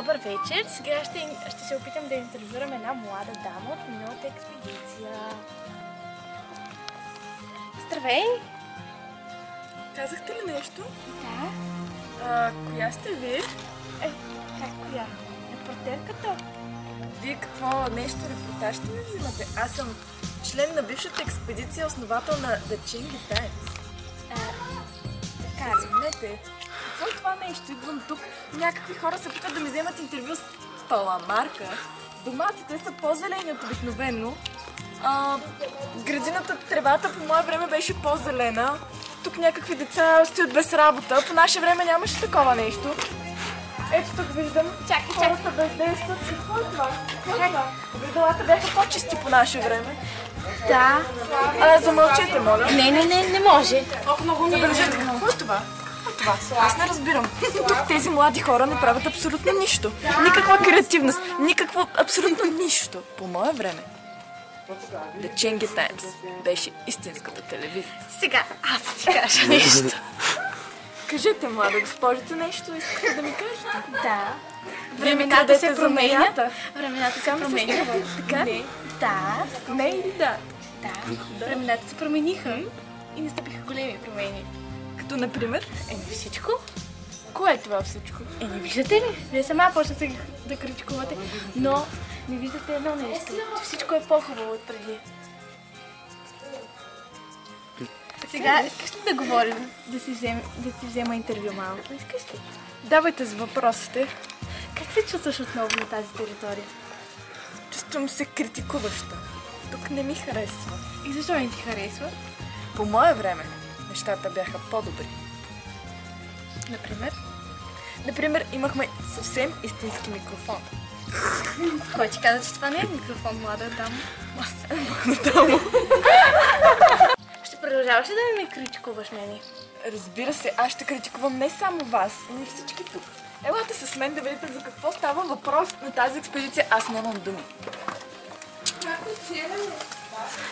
Добър вечер! Сега ще се опитам да интервюрам една млада дама от миналата експедиция. Здравей! Казахте ли нещо? Да. Коя сте вие? Как коя? Репортерката? Вие какво нещо репортаж ще ми взимате? Аз съм член на бившата експедиция, основател на The Chengi Times. Така ли? Извинете, какво е това нещо? Идвам тук, някакви хора се питат да ми вземат интервю с паламарка. Доматите са по-зелени от обикновено. Градината, тревата по мое време беше по-зелена. Тук някакви деца стоят без работа. По наше време нямаше такова нещо. Ето тук виждам, хората бездействат. Какво е това? Градалата бяха по-чисти по наше време. Да. Замълчете, моля. Не може. Забележете, какво е това? Аз не разбирам. Тук тези млади хора не правят абсолютно нищо. Никаква креативност, никакво абсолютно нищо. По мое време The Chengi Times беше истинската телевизия. Сега аз ще ти кажа нещо. Кажете, млада госпожица, нещо искате да ми кажете? Да. Времената се променят. Времената се променят. Така? Не. Да. Не или да? Да. Времената се промениха и настъпиха големи промени. Като например? Всичко. Кое е това всичко? Виждате ли? Вие сама почнете да критикувате, но не виждате едно нещо. Всичко е по-хубаво от преди. Сега искаш ли да говорим, да ти взема интервю малко? Искаш ли? Давайте с въпросите. Как се чувстваш отново на тази територия? Чувствам се критикуваща. Тук не ми харесва. И защо не ти харесва? По мое време нещата бяха по-добри. Например? Например, имахме съвсем истински микрофон. Кой ти каза, че това не е микрофон, млада дама? Ще продължаваш ли да ме критикуваш мене? Разбира се, аз ще критикувам не само вас, но и всички тук. Елате с мен да видите за какво става въпрос на тази експедиция. Аз нямам думи.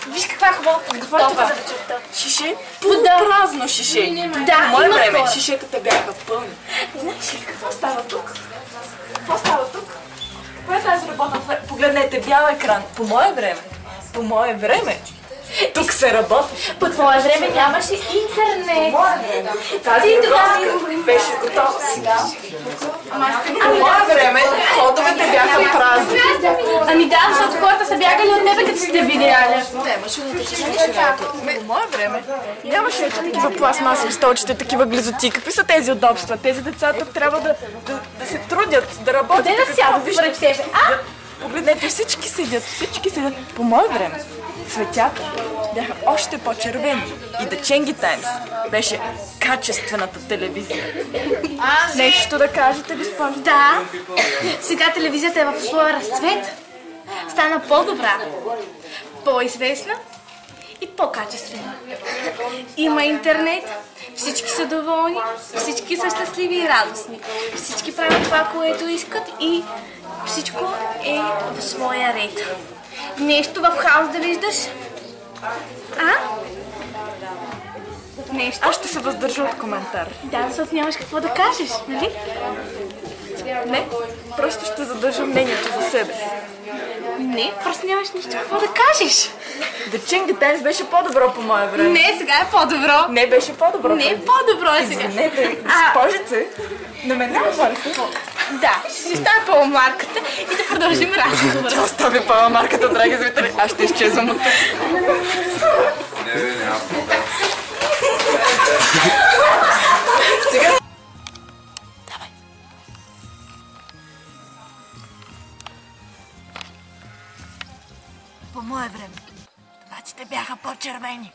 Виж каква е хубава подготовка за вечерта. Шише? Полупразно шише. Да, мое има време хора. шишетата бяха пълни. Знаеш ли какво става тук? Какво става тук? Коя е тази работна? Погледнете, бял екран. По мое време, тук се работи. По твое време нямаше интернет. Тази връзка беше готова. По мое време ходовете бяха празни. Ами да, защото хората са бягали от тебе, като сте видяли. По мое време нямаше такива пластмасови столчета, такива глизоти. Какви са тези удобства? Тези деца тук трябва да се трудят, да работят. Къде да сядат според себе? Погледнете, всички седят. По мое време цветята бяха още по-червени и The Chengi Times беше качествената телевизия. Нещо да кажете, госпожо? Да. Сега телевизията е в своя разцвет. Стана по-добра, по-известна и по-качествена. Има интернет, всички са доволни, всички са щастливи и радостни. Всички правят това, което искат и всичко е в своя ред. Нещо в хаос да виждаш? Нещо? Аз ще се въздържа от коментар. Да, защото нямаш какво да кажеш, нали? Не, просто ще задържа мнението за себе си. Не, просто нямаш нищо какво да кажеш. The Chengi Times беше по-добро по мое време. Не, сега е по-добро. Не беше по-добро. Не е по-добро е сега. Извинете, госпожице, на мен не говорите. Да, ще си оставя паламарката и да продължим разговора. Тя остави паламарката, драги зрители. Аз ще изчезвам от тук. Сега... Давай. По мое време, доматите бяха по-червени.